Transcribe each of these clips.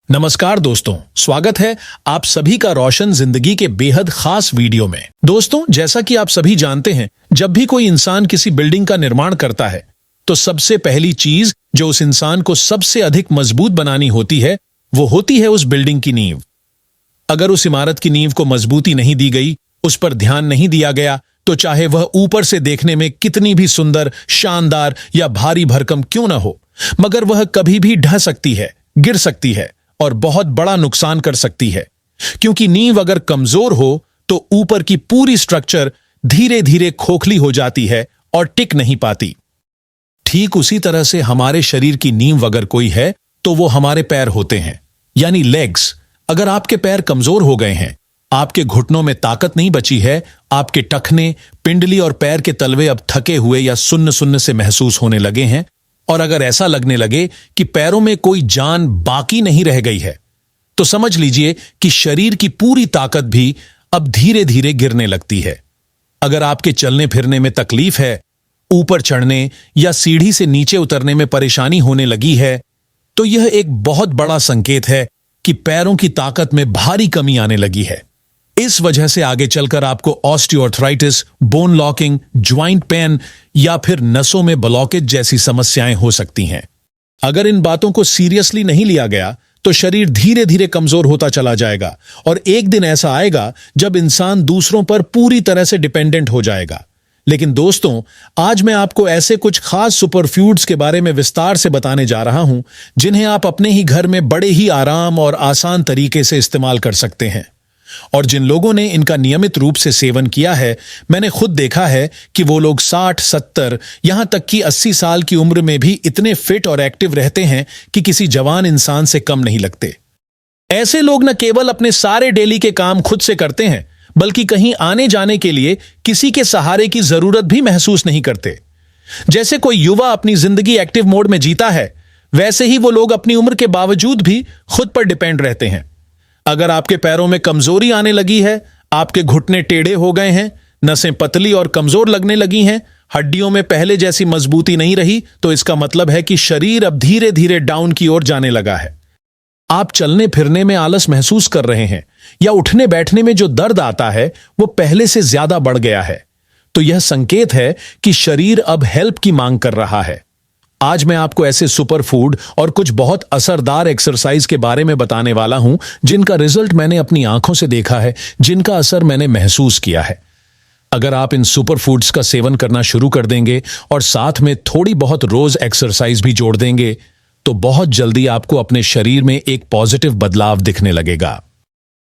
नमस्कार दोस्तों, स्वागत है आप सभी का रोशन जिंदगी के बेहद खास वीडियो में। दोस्तों, जैसा कि आप सभी जानते हैं, जब भी कोई इंसान किसी बिल्डिंग का निर्माण करता है तो सबसे पहली चीज जो उस इंसान को सबसे अधिक मजबूत बनानी होती है वो होती है उस बिल्डिंग की नींव। अगर उस इमारत की नींव को मजबूती नहीं दी गई, उस पर ध्यान नहीं दिया गया, तो चाहे वह ऊपर से देखने में कितनी भी सुंदर, शानदार या भारी भरकम क्यों न हो, मगर वह कभी भी ढह सकती है, गिर सकती है और बहुत बड़ा नुकसान कर सकती है। क्योंकि नींव अगर कमजोर हो तो ऊपर की पूरी स्ट्रक्चर धीरे धीरे खोखली हो जाती है और टिक नहीं पाती। ठीक उसी तरह से हमारे शरीर की नींव अगर कोई है तो वो हमारे पैर होते हैं, यानी लेग्स। अगर आपके पैर कमजोर हो गए हैं, आपके घुटनों में ताकत नहीं बची है, आपके टखने, पिंडली और पैर के तलवे अब थके हुए या सुन्न सुन्न से महसूस होने लगे हैं, और अगर ऐसा लगने लगे कि पैरों में कोई जान बाकी नहीं रह गई है, तो समझ लीजिए कि शरीर की पूरी ताकत भी अब धीरे धीरे गिरने लगती है। अगर आपके चलने फिरने में तकलीफ है, ऊपर चढ़ने या सीढ़ी से नीचे उतरने में परेशानी होने लगी है, तो यह एक बहुत बड़ा संकेत है कि पैरों की ताकत में भारी कमी आने लगी है। इस वजह से आगे चलकर आपको osteoarthritis, bone locking, joint pain या फिर नसों में ब्लॉकेज जैसी समस्याएं हो सकती हैं। अगर इन बातों को सीरियसली नहीं लिया गया तो शरीर धीरे धीरे कमजोर होता चला जाएगा और एक दिन ऐसा आएगा जब इंसान दूसरों पर पूरी तरह से डिपेंडेंट हो जाएगा। लेकिन दोस्तों, आज मैं आपको ऐसे कुछ खास सुपरफूड्स के बारे में विस्तार से बताने जा रहा हूं जिन्हें आप अपने ही घर में बड़े ही आराम और आसान तरीके से इस्तेमाल कर सकते हैं। और जिन लोगों ने इनका नियमित रूप से सेवन किया है, मैंने खुद देखा है कि वो लोग 60, 70, यहां तक कि 80 साल की उम्र में भी इतने फिट और एक्टिव रहते हैं कि किसी जवान इंसान से कम नहीं लगते। ऐसे लोग न केवल अपने सारे डेली के काम खुद से करते हैं, बल्कि कहीं आने जाने के लिए किसी के सहारे की जरूरत भी महसूस नहीं करते। जैसे कोई युवा अपनी जिंदगी एक्टिव मोड में जीता है, वैसे ही वो लोग अपनी उम्र के बावजूद भी खुद पर डिपेंड रहते हैं। अगर आपके पैरों में कमजोरी आने लगी है, आपके घुटने टेढ़े हो गए हैं, नसें पतली और कमजोर लगने लगी हैं, हड्डियों में पहले जैसी मजबूती नहीं रही, तो इसका मतलब है कि शरीर अब धीरे धीरे डाउन की ओर जाने लगा है। आप चलने फिरने में आलस महसूस कर रहे हैं या उठने बैठने में जो दर्द आता है वो पहले से ज्यादा बढ़ गया है, तो यह संकेत है कि शरीर अब हेल्प की मांग कर रहा है। आज मैं आपको ऐसे सुपर फूड और कुछ बहुत असरदार एक्सरसाइज के बारे में बताने वाला हूं जिनका रिजल्ट मैंने अपनी आंखों से देखा है, जिनका असर मैंने महसूस किया है। अगर आप इन सुपर फूड्स का सेवन करना शुरू कर देंगे और साथ में थोड़ी बहुत रोज एक्सरसाइज भी जोड़ देंगे, तो बहुत जल्दी आपको अपने शरीर में एक पॉजिटिव बदलाव दिखने लगेगा।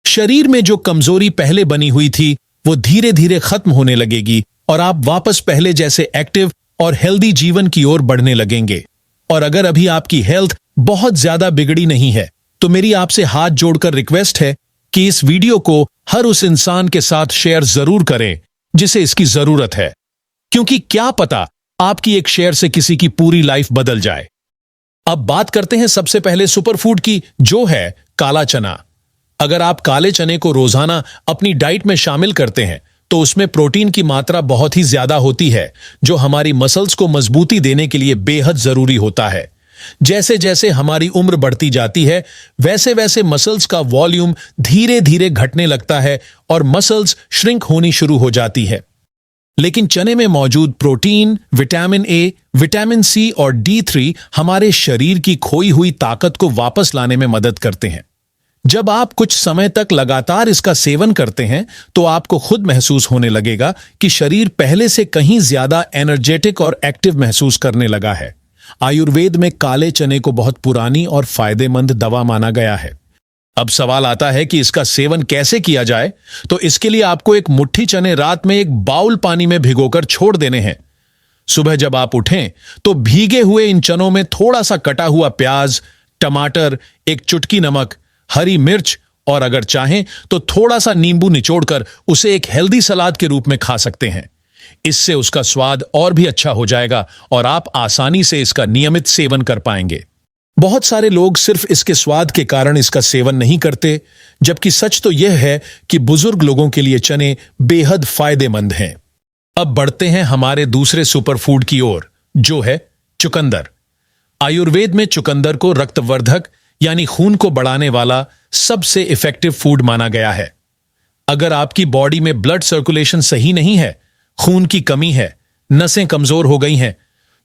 शरीर में जो कमजोरी पहले बनी हुई थी वो धीरे धीरे खत्म होने लगेगी और आप वापस पहले जैसे एक्टिव और हेल्दी जीवन की ओर बढ़ने लगेंगे। और अगर अभी आपकी हेल्थ बहुत ज्यादा बिगड़ी नहीं है, तो मेरी आपसे हाथ जोड़कर रिक्वेस्ट है कि इस वीडियो को हर उस इंसान के साथ शेयर जरूर करें जिसे इसकी जरूरत है, क्योंकि क्या पता आपकी एक शेयर से किसी की पूरी लाइफ बदल जाए। अब बात करते हैं सबसे पहले सुपरफूड की, जो है काला चना। अगर आप काले चने को रोजाना अपनी डाइट में शामिल करते हैं तो उसमें प्रोटीन की मात्रा बहुत ही ज्यादा होती है, जो हमारी मसल्स को मजबूती देने के लिए बेहद जरूरी होता है। जैसे जैसे हमारी उम्र बढ़ती जाती है, वैसे वैसे मसल्स का वॉल्यूम धीरे धीरे घटने लगता है और मसल्स श्रिंक होनी शुरू हो जाती है। लेकिन चने में मौजूद protein, vitamin A, vitamin C और D3 हमारे शरीर की खोई हुई ताकत को वापस लाने में मदद करते हैं। जब आप कुछ समय तक लगातार इसका सेवन करते हैं तो आपको खुद महसूस होने लगेगा कि शरीर पहले से कहीं ज्यादा एनर्जेटिक और एक्टिव महसूस करने लगा है। आयुर्वेद में काले चने को बहुत पुरानी और फायदेमंद दवा माना गया है। अब सवाल आता है कि इसका सेवन कैसे किया जाए, तो इसके लिए आपको एक मुट्ठी चने रात में एक बाउल पानी में भिगोकर छोड़ देने हैं। सुबह जब आप उठें तो भीगे हुए इन चनों में थोड़ा सा कटा हुआ प्याज, टमाटर, एक चुटकी नमक, हरी मिर्च और अगर चाहें तो थोड़ा सा नींबू निचोड़कर उसे एक हेल्दी सलाद के रूप में खा सकते हैं। इससे उसका स्वाद और भी अच्छा हो जाएगा और आप आसानी से इसका नियमित सेवन कर पाएंगे। बहुत सारे लोग सिर्फ इसके स्वाद के कारण इसका सेवन नहीं करते, जबकि सच तो यह है कि बुजुर्ग लोगों के लिए चने बेहद फायदेमंद हैं। अब बढ़ते हैं हमारे दूसरे सुपरफूड की ओर, जो है चुकंदर। आयुर्वेद में चुकंदर को रक्तवर्धक यानी खून को बढ़ाने वाला सबसे इफेक्टिव फूड माना गया है। अगर आपकी बॉडी में ब्लड सर्कुलेशन सही नहीं है, खून की कमी है, नसें कमजोर हो गई हैं,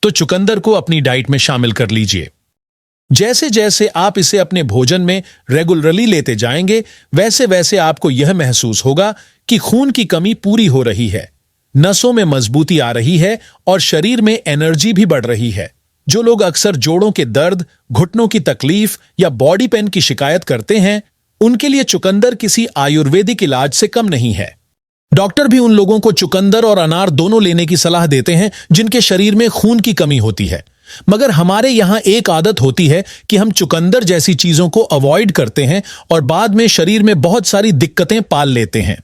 तो चुकंदर को अपनी डाइट में शामिल कर लीजिए। जैसे जैसे आप इसे अपने भोजन में रेगुलरली लेते जाएंगे, वैसे वैसे आपको यह महसूस होगा कि खून की कमी पूरी हो रही है, नसों में मजबूती आ रही है और शरीर में एनर्जी भी बढ़ रही है। जो लोग अक्सर जोड़ों के दर्द, घुटनों की तकलीफ या बॉडी पेन की शिकायत करते हैं, उनके लिए चुकंदर किसी आयुर्वेदिक इलाज से कम नहीं है। डॉक्टर भी उन लोगों को चुकंदर और अनार दोनों लेने की सलाह देते हैं जिनके शरीर में खून की कमी होती है। मगर हमारे यहां एक आदत होती है कि हम चुकंदर जैसी चीजों को अवॉइड करते हैं और बाद में शरीर में बहुत सारी दिक्कतें पाल लेते हैं।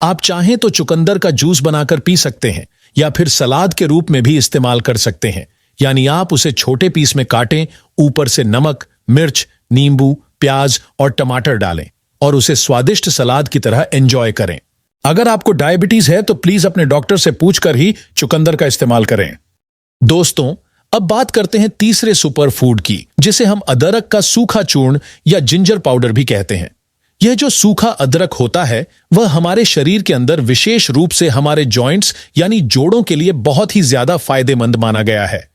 आप चाहें तो चुकंदर का जूस बनाकर पी सकते हैं या फिर सलाद के रूप में भी इस्तेमाल कर सकते हैं। यानी आप उसे छोटे पीस में काटें, ऊपर से नमक, मिर्च, नींबू, प्याज और टमाटर डालें और उसे स्वादिष्ट सलाद की तरह एंजॉय करें। अगर आपको डायबिटीज है तो प्लीज अपने डॉक्टर से पूछकर ही चुकंदर का इस्तेमाल करें। दोस्तों, अब बात करते हैं तीसरे सुपर फूड की, जिसे हम अदरक का सूखा चूर्ण या जिंजर पाउडर भी कहते हैं। यह जो सूखा अदरक होता है, वह हमारे शरीर के अंदर विशेष रूप से हमारे जॉइंट्स यानी जोड़ों के लिए बहुत ही ज्यादा फायदेमंद माना गया है,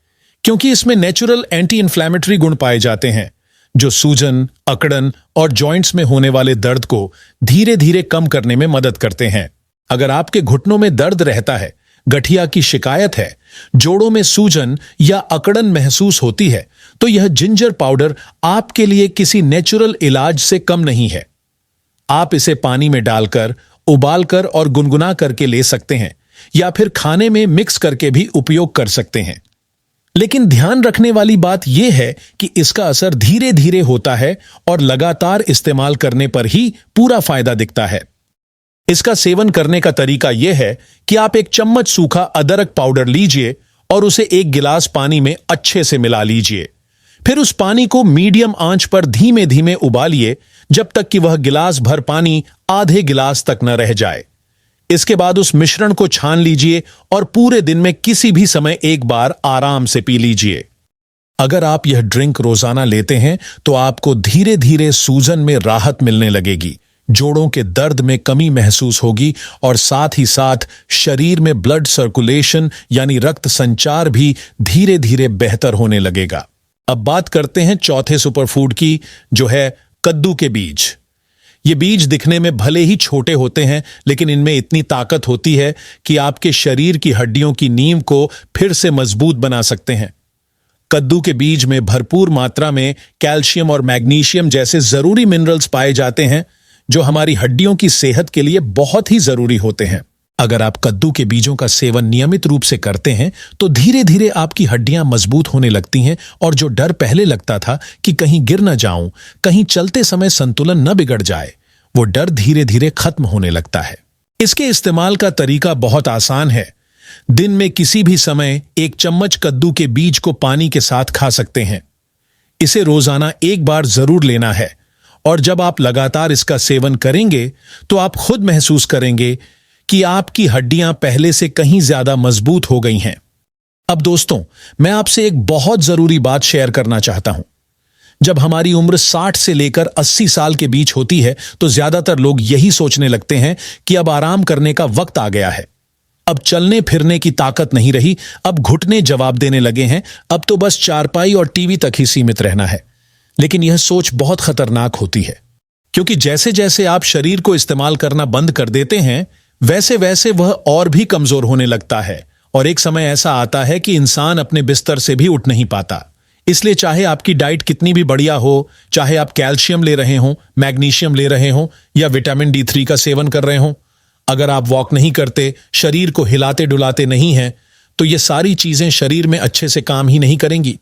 क्योंकि इसमें नेचुरल एंटी इन्फ्लेमेटरी गुण पाए जाते हैं जो सूजन, अकड़न और जॉइंट्स में होने वाले दर्द को धीरे धीरे कम करने में मदद करते हैं। अगर आपके घुटनों में दर्द रहता है, गठिया की शिकायत है, जोड़ों में सूजन या अकड़न महसूस होती है, तो यह जिंजर पाउडर आपके लिए किसी नेचुरल इलाज से कम नहीं है। आप इसे पानी में डालकर, उबालकर और गुनगुना करके ले सकते हैं या फिर खाने में मिक्स करके भी उपयोग कर सकते हैं। लेकिन ध्यान रखने वाली बात यह है कि इसका असर धीरे धीरे होता है और लगातार इस्तेमाल करने पर ही पूरा फायदा दिखता है। इसका सेवन करने का तरीका यह है कि आप एक चम्मच सूखा अदरक पाउडर लीजिए और उसे एक गिलास पानी में अच्छे से मिला लीजिए। फिर उस पानी को मीडियम आंच पर धीमे धीमे उबालिए जब तक कि वह गिलास भर पानी आधे गिलास तक न रह जाए। इसके बाद उस मिश्रण को छान लीजिए और पूरे दिन में किसी भी समय एक बार आराम से पी लीजिए। अगर आप यह ड्रिंक रोजाना लेते हैं तो आपको धीरे धीरे सूजन में राहत मिलने लगेगी, जोड़ों के दर्द में कमी महसूस होगी और साथ ही साथ शरीर में ब्लड सर्कुलेशन यानी रक्त संचार भी धीरे धीरे बेहतर होने लगेगा। अब बात करते हैं चौथे सुपरफूड की, जो है कद्दू के बीज। ये बीज दिखने में भले ही छोटे होते हैं, लेकिन इनमें इतनी ताकत होती है कि आपके शरीर की हड्डियों की नींव को फिर से मजबूत बना सकते हैं। कद्दू के बीज में भरपूर मात्रा में कैल्शियम और मैग्नीशियम जैसे जरूरी मिनरल्स पाए जाते हैं जो हमारी हड्डियों की सेहत के लिए बहुत ही जरूरी होते हैं। अगर आप कद्दू के बीजों का सेवन नियमित रूप से करते हैं तो धीरे धीरे आपकी हड्डियां मजबूत होने लगती हैं और जो डर पहले लगता था कि कहीं गिर न जाऊं, कहीं चलते समय संतुलन न बिगड़ जाए, वो डर धीरे धीरे खत्म होने लगता है। इसके इस्तेमाल का तरीका बहुत आसान है। दिन में किसी भी समय एक चम्मच कद्दू के बीज को पानी के साथ खा सकते हैं। इसे रोजाना एक बार जरूर लेना है और जब आप लगातार इसका सेवन करेंगे तो आप खुद महसूस करेंगे कि आपकी हड्डियां पहले से कहीं ज्यादा मजबूत हो गई हैं। अब दोस्तों, मैं आपसे एक बहुत जरूरी बात शेयर करना चाहता हूं। जब हमारी उम्र 60 से लेकर 80 साल के बीच होती है तो ज्यादातर लोग यही सोचने लगते हैं कि अब आराम करने का वक्त आ गया है, अब चलने फिरने की ताकत नहीं रही, अब घुटने जवाब देने लगे हैं, अब तो बस चारपाई और टीवी तक ही सीमित रहना है। लेकिन यह सोच बहुत खतरनाक होती है, क्योंकि जैसे जैसे आप शरीर को इस्तेमाल करना बंद कर देते हैं, वैसे वैसे वह और भी कमजोर होने लगता है और एक समय ऐसा आता है कि इंसान अपने बिस्तर से भी उठ नहीं पाता। इसलिए चाहे आपकी डाइट कितनी भी बढ़िया हो, चाहे आप कैल्शियम ले रहे हों, मैग्नीशियम ले रहे हों या विटामिन D3 का सेवन कर रहे हों, अगर आप वॉक नहीं करते, शरीर को हिलाते डुलाते नहीं हैं, तो ये सारी चीजें शरीर में अच्छे से काम ही नहीं करेंगी।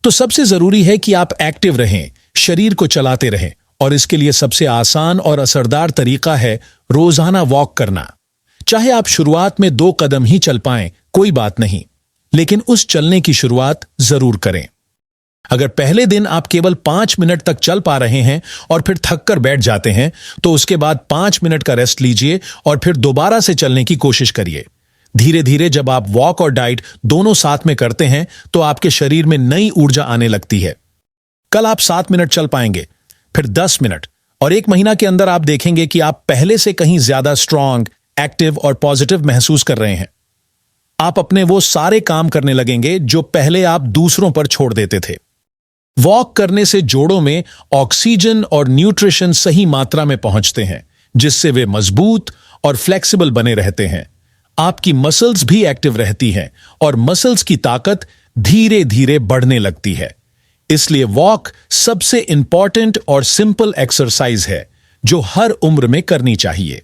तो सबसे जरूरी है कि आप एक्टिव रहें, शरीर को चलाते रहें, और इसके लिए सबसे आसान और असरदार तरीका है रोजाना वॉक करना। चाहे आप शुरुआत में 2 कदम ही चल पाएं, कोई बात नहीं, लेकिन उस चलने की शुरुआत जरूर करें। अगर पहले दिन आप केवल 5 मिनट तक चल पा रहे हैं और फिर थक कर बैठ जाते हैं, तो उसके बाद 5 मिनट का रेस्ट लीजिए और फिर दोबारा से चलने की कोशिश करिए। धीरे धीरे जब आप वॉक और डाइट दोनों साथ में करते हैं तो आपके शरीर में नई ऊर्जा आने लगती है। कल आप 7 मिनट चल पाएंगे, फिर 10 मिनट, और 1 महीना के अंदर आप देखेंगे कि आप पहले से कहीं ज्यादा स्ट्रांग, एक्टिव और पॉजिटिव महसूस कर रहे हैं। आप अपने वो सारे काम करने लगेंगे जो पहले आप दूसरों पर छोड़ देते थे। वॉक करने से जोड़ों में ऑक्सीजन और न्यूट्रिशन सही मात्रा में पहुंचते हैं, जिससे वे मजबूत और फ्लेक्सिबल बने रहते हैं। आपकी मसल्स भी एक्टिव रहती हैं और मसल्स की ताकत धीरे धीरे बढ़ने लगती है। इसलिए वॉक सबसे इंपॉर्टेंट और सिंपल एक्सरसाइज है जो हर उम्र में करनी चाहिए।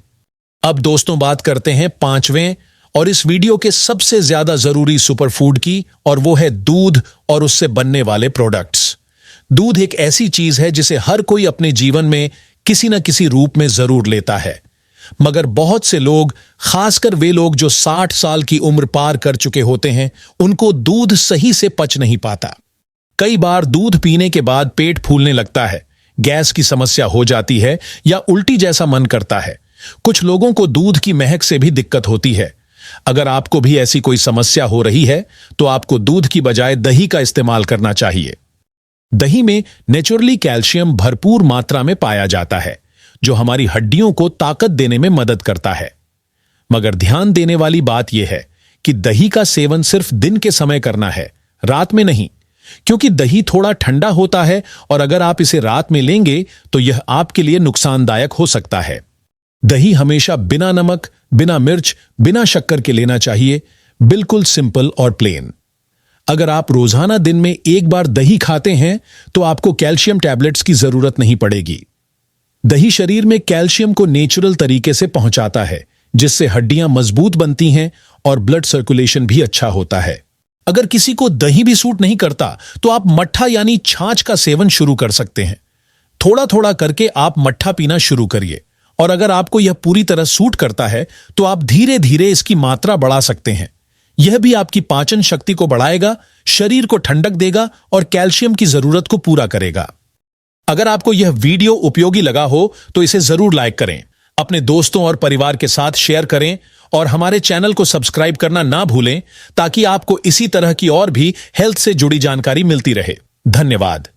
अब दोस्तों बात करते हैं 5वें और इस वीडियो के सबसे ज्यादा जरूरी सुपरफूड की, और वो है दूध और उससे बनने वाले प्रोडक्ट्स। दूध एक ऐसी चीज है जिसे हर कोई अपने जीवन में किसी न किसी रूप में जरूर लेता है, मगर बहुत से लोग, खासकर वे लोग जो 60 साल की उम्र पार कर चुके होते हैं, उनको दूध सही से पच नहीं पाता। कई बार दूध पीने के बाद पेट फूलने लगता है, गैस की समस्या हो जाती है या उल्टी जैसा मन करता है। कुछ लोगों को दूध की महक से भी दिक्कत होती है। अगर आपको भी ऐसी कोई समस्या हो रही है तो आपको दूध की बजाय दही का इस्तेमाल करना चाहिए। दही में नेचुरली कैल्शियम भरपूर मात्रा में पाया जाता है, जो हमारी हड्डियों को ताकत देने में मदद करता है। मगर ध्यान देने वाली बात यह है कि दही का सेवन सिर्फ दिन के समय करना है, रात में नहीं, क्योंकि दही थोड़ा ठंडा होता है और अगर आप इसे रात में लेंगे तो यह आपके लिए नुकसानदायक हो सकता है। दही हमेशा बिना नमक, बिना मिर्च, बिना शक्कर के लेना चाहिए, बिल्कुल सिंपल और प्लेन। अगर आप रोजाना दिन में 1 बार दही खाते हैं तो आपको कैल्शियम टैबलेट्स की जरूरत नहीं पड़ेगी। दही शरीर में कैल्शियम को नेचुरल तरीके से पहुंचाता है, जिससे हड्डियां मजबूत बनती हैं और ब्लड सर्कुलेशन भी अच्छा होता है। अगर किसी को दही भी सूट नहीं करता तो आप मट्ठा यानी छाछ का सेवन शुरू कर सकते हैं। थोड़ा थोड़ा करके आप मट्ठा पीना शुरू करिए, और अगर आपको यह पूरी तरह सूट करता है तो आप धीरे धीरे इसकी मात्रा बढ़ा सकते हैं। यह भी आपकी पाचन शक्ति को बढ़ाएगा, शरीर को ठंडक देगा और कैल्शियम की जरूरत को पूरा करेगा। अगर आपको यह वीडियो उपयोगी लगा हो तो इसे जरूर लाइक करें, अपने दोस्तों और परिवार के साथ शेयर करें और हमारे चैनल को सब्सक्राइब करना ना भूलें, ताकि आपको इसी तरह की और भी हेल्थ से जुड़ी जानकारी मिलती रहे। धन्यवाद।